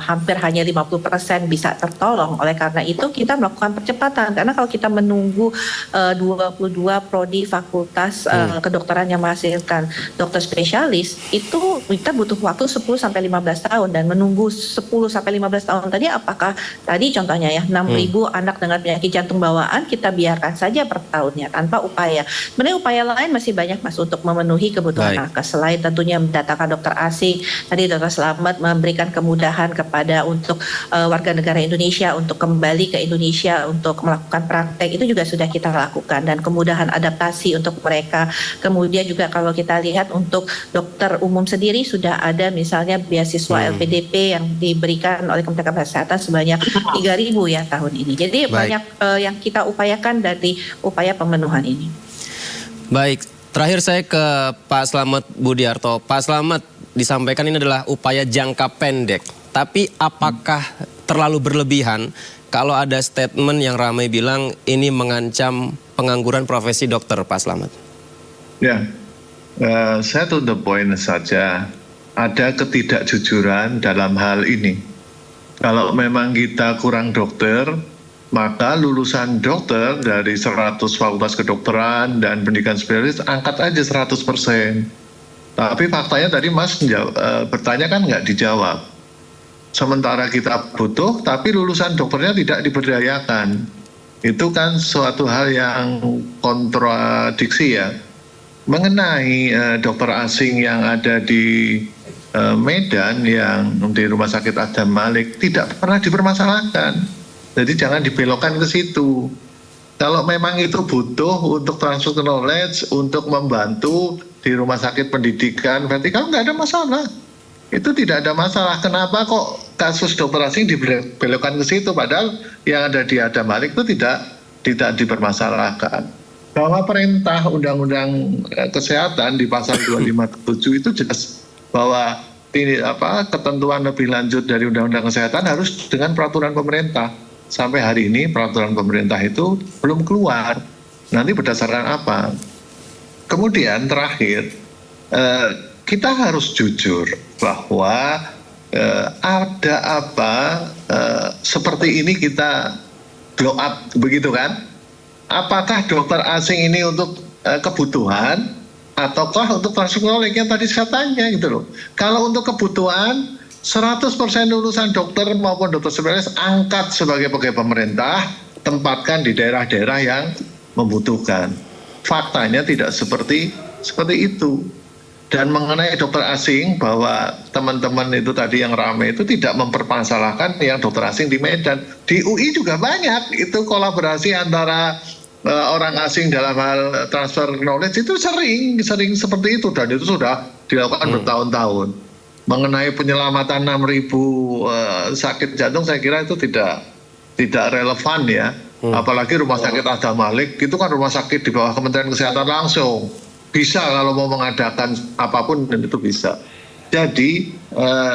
hampir hanya 50% bisa tertolong. Oleh karena itu kita melakukan percepatan, karena kalau kita menunggu 22 prodi fakultas kedokteran yang menghasilkan dokter spesialis, itu kita butuh waktu 10 sampai 15 tahun, dan menunggu 10 sampai 15 tahun tadi, apakah tadi contohnya ya 6.000 anak dengan penyakit jantung bawaan kita biarkan saja per tahunnya tanpa upaya. Sebenarnya upaya lain masih banyak Mas untuk memenuhi kebutuhan nakes, selain tentunya mendatangkan dokter asing. Tadi Dr. Slamet memberikan kemudahan kepada untuk warga negara Indonesia untuk kembali ke Indonesia untuk melakukan praktek, itu juga sudah kita lakukan, dan kemudahan adaptasi untuk mereka. Kemudian juga kalau kita lihat untuk dokter umum sendiri sudah ada misalnya beasiswa LPDP yang diberikan oleh Kementerian Kesehatan sebanyak 3.000 ya tahun ini. Jadi banyak yang kita upayakan dari upaya pemenuhan ini. Baik, terakhir saya ke Pak Slamet Budiarto. Pak Slamet, disampaikan ini adalah upaya jangka pendek. Tapi apakah terlalu berlebihan kalau ada statement yang ramai bilang ini mengancam pengangguran profesi dokter, Pak Slamet? Ya, saya to the point saja. Ada ketidakjujuran dalam hal ini. Kalau memang kita kurang dokter, maka lulusan dokter dari 100 fakultas kedokteran dan pendidikan spesialis angkat aja 100%. Tapi faktanya tadi Mas bertanya kan nggak dijawab. Sementara kita butuh, tapi lulusan dokternya tidak diberdayakan. Itu kan suatu hal yang kontradiksi ya. Mengenai dokter asing yang ada di Medan, yang di Rumah Sakit Adam Malik, tidak pernah dipermasalahkan. Jadi jangan dibelokkan ke situ. Kalau memang itu butuh untuk transfer knowledge, untuk membantu di rumah sakit pendidikan vertikal, nggak ada masalah. Itu tidak ada masalah. Kenapa kok kasus dokter asing dibelokkan ke situ? Padahal yang ada di Adam Malik itu tidak dipermasalahkan. Bahwa perintah Undang-Undang Kesehatan di pasal 257 itu jelas bahwa ketentuan lebih lanjut dari Undang-Undang Kesehatan harus dengan peraturan pemerintah. Sampai hari ini peraturan pemerintah itu belum keluar. Nanti berdasarkan apa? Kemudian terakhir, kita harus jujur bahwa ada apa seperti ini kita blow up, begitu kan? Apakah dokter asing ini untuk kebutuhan ataukah untuk transfer knowledge yang tadi saya tanya gitu loh. Kalau untuk kebutuhan 100% lulusan dokter maupun dokter spesialis angkat sebagai pegawai pemerintah, tempatkan di daerah-daerah yang membutuhkan. Faktanya tidak seperti itu. Dan mengenai dokter asing, bahwa teman-teman itu tadi yang ramai itu tidak mempermasalahkan yang dokter asing di Medan. Di UI juga banyak itu kolaborasi antara orang asing dalam hal transfer knowledge itu sering seperti itu, dan itu sudah dilakukan bertahun-tahun. mengenai penyelamatan 6.000 sakit jantung, saya kira itu tidak relevan ya. Apalagi Rumah Sakit Adam Malik itu kan rumah sakit di bawah Kementerian Kesehatan langsung. Bisa kalau mau mengadakan apapun dan itu bisa. Jadi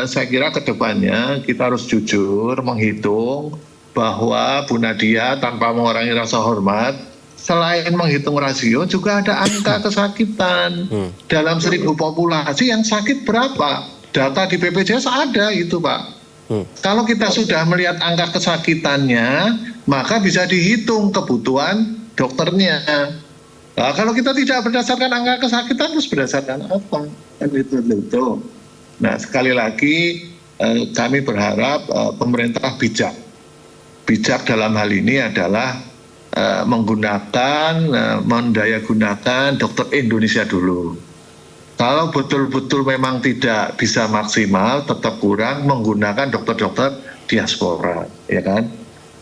saya kira kedepannya kita harus jujur menghitung bahwa Bu Nadia tanpa mengurangi rasa hormat, selain menghitung rasio juga ada angka kesakitan. Dalam 1.000 populasi yang sakit berapa? Data di BPJS ada itu Pak. Kalau kita sudah melihat angka kesakitannya, maka bisa dihitung kebutuhan dokternya. Nah, kalau kita tidak berdasarkan angka kesakitan, terus berdasarkan apa? Kan itu. Nah, sekali lagi kami berharap pemerintah bijak. Bijak dalam hal ini adalah mendayagunakan dokter Indonesia dulu. Kalau betul-betul memang tidak bisa maksimal, tetap kurang, menggunakan dokter-dokter diaspora, ya kan?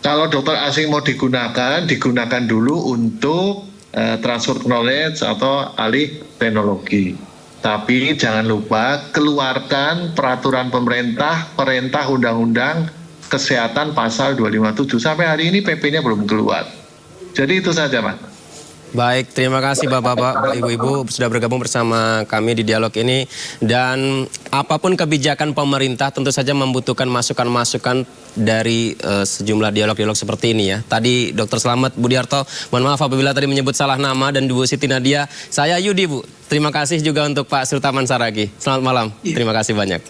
Kalau dokter asing mau digunakan dulu untuk transfer knowledge atau alih teknologi. Tapi jangan lupa keluarkan peraturan pemerintah, perintah undang-undang kesehatan pasal 257. Sampai hari ini PP-nya belum keluar. Jadi itu saja, Mas. Baik, terima kasih Bapak-Bapak, Ibu-Ibu sudah bergabung bersama kami di dialog ini. Dan apapun kebijakan pemerintah tentu saja membutuhkan masukan-masukan dari sejumlah dialog-dialog seperti ini ya. Tadi Dr. Slamet Budiarto, mohon maaf apabila tadi menyebut salah nama, dan Bu Siti Nadia. Saya Yudi Bu, terima kasih juga untuk Pak Sultaman Saragi. Selamat malam, terima kasih banyak.